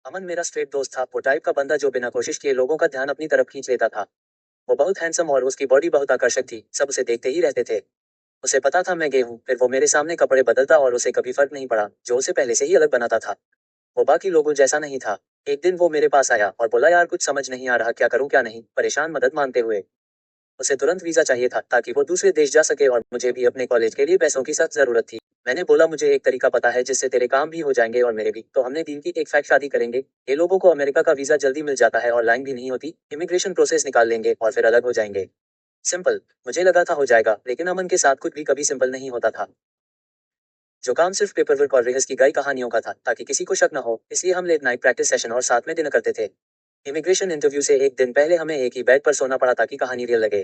अमन मेरा स्ट्रेट दोस्त था, वो टाइप का बंदा जो बिना कोशिश किए लोगों का ध्यान अपनी तरफ खींच लेता था। वो बहुत हैंडसम और उसकी बॉडी बहुत आकर्षक थी, सब उसे देखते ही रहते थे। उसे पता था मैं गे हूँ, फिर वो मेरे सामने कपड़े बदलता और उसे कभी फर्क नहीं पड़ा, जो उसे पहले से ही अलग बनाता था। वो बाकी लोगों जैसा नहीं था। एक दिन वो मेरे पास आया और बोला यार कुछ समझ नहीं आ रहा, क्या करूँ क्या नहीं, परेशान मदद मांगते हुए। उसे तुरंत वीजा चाहिए था ताकि वो दूसरे देश जा सके और मुझे भी अपने कॉलेज के लिए पैसों की सख्त जरूरत थी। मैंने बोला मुझे एक तरीका पता है जिससे तेरे काम भी हो जाएंगे और मेरे भी, तो हमने डील की, एक फैक्ट शादी करेंगे। ये लोगों को अमेरिका का वीजा जल्दी मिल जाता है और लाइन भी नहीं होती, इमिग्रेशन प्रोसेस निकाल लेंगे और फिर अलग हो जाएंगे। सिंपल। मुझे लगा था हो जाएगा, लेकिन अमन के साथ कुछ भी कभी सिंपल नहीं होता था। जो काम सिर्फ पेपर वर्क और रिहर्स की गई कहानियों का था ताकि किसी को शक न हो, इसलिए हम लेट नाइट प्रैक्टिस सेशन और साथ में डिनर करते थे। इमिग्रेशन इंटरव्यू से एक दिन पहले हमें एक ही बेड पर सोना पड़ा ताकि कहानी रियल लगे।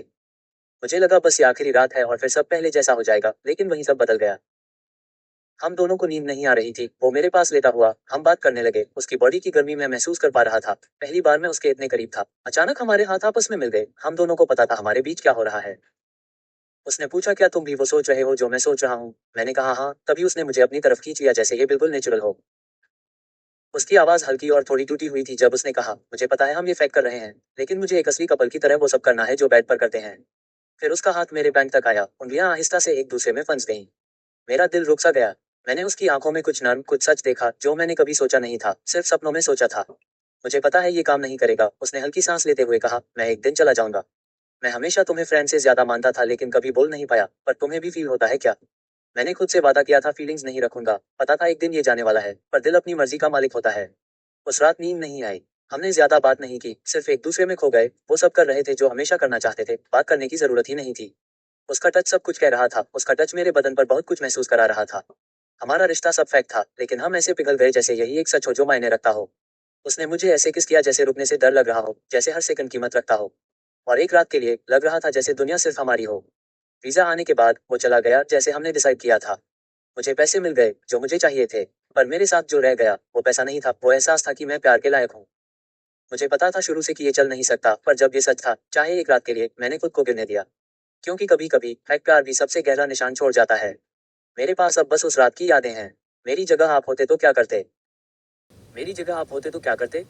मुझे लगा बस ये आखिरी रात है और फिर सब पहले जैसा हो जाएगा, लेकिन वहीं सब बदल गया। हम दोनों को नींद नहीं आ रही थी, वो मेरे पास लेटा हुआ, हम बात करने लगे, उसकी बॉडी की गर्मी मैं महसूस कर पा रहा था, पहली बार मैं उसके इतने करीब था। अचानक हमारे हाथ आपस में मिल गए, हम दोनों को पता था हमारे बीच क्या हो रहा है। उसने पूछा क्या तुम भी वो सोच रहे हो जो मैं सोच रहा हूँ। मैंने कहा हाँ, तभी उसने मुझे अपनी तरफ खींच लिया जैसे ये बिल्कुल नेचुरल हो। उसकी आवाज हल्की और थोड़ी टूटी हुई थी जब उसने कहा मुझे पता है हम ये फेक कर रहे हैं, लेकिन मुझे एक असली कपल की तरह वो सब करना है जो बेड पर करते हैं। फिर उसका हाथ मेरे बैंक तक आया, उंगलियां आहिस्ता से एक दूसरे में फंस गईं। मेरा दिल रुक सा गया। मैंने उसकी आंखों में कुछ नर्म, कुछ सच देखा जो मैंने कभी सोचा नहीं था, सिर्फ सपनों में सोचा था। मुझे पता है ये काम नहीं करेगा, उसने हल्की सांस लेते हुए कहा, मैं एक दिन चला जाऊंगा। मैं हमेशा तुम्हें फ्रेंड से ज्यादा मानता था लेकिन कभी बोल नहीं पाया, पर तुम्हें भी फील होता है क्या? मैंने खुद से वादा किया था फीलिंग्स नहीं रखूंगा, पता था एक दिन ये जाने वाला है, पर दिल अपनी मर्जी का मालिक होता है। उस रात नींद नहीं आई। हमने ज्यादा बात नहीं की, सिर्फ एक दूसरे में खो गए, वो सब कर रहे थे जो हमेशा करना चाहते थे, बात करने की जरूरत ही नहीं थी। उसका टच सब कुछ कह रहा था, उसका टच मेरे बदन पर बहुत कुछ महसूस करा रहा था। हमारा रिश्ता सब फेक था, लेकिन हम ऐसे पिघल गए जैसे यही एक सच हो जो मायने रखता हो। उसने मुझे ऐसे किस किया जैसे रुकने से डर लग रहा हो, जैसे हर सेकंड कीमत रखता हो। और एक रात के लिए लग रहा था जैसे दुनिया सिर्फ हमारी हो। वीजा आने के बाद वो चला गया जैसे हमने डिसाइड किया था। मुझे पैसे मिल गए जो मुझे चाहिए थे, पर मेरे साथ जो रह गया वो पैसा नहीं था, वो एहसास था कि मैं प्यार के लायक हूँ। मुझे पता था शुरू से कि ये चल नहीं सकता, पर जब ये सच था, चाहे एक रात के लिए, मैंने खुद को गिरने दिया। क्योंकि कभी कभी फेक प्यार भी सबसे गहरा निशान छोड़ जाता है। मेरे पास अब बस उस रात की यादें हैं। मेरी जगह आप होते तो क्या करते? मेरी जगह आप होते तो क्या करते?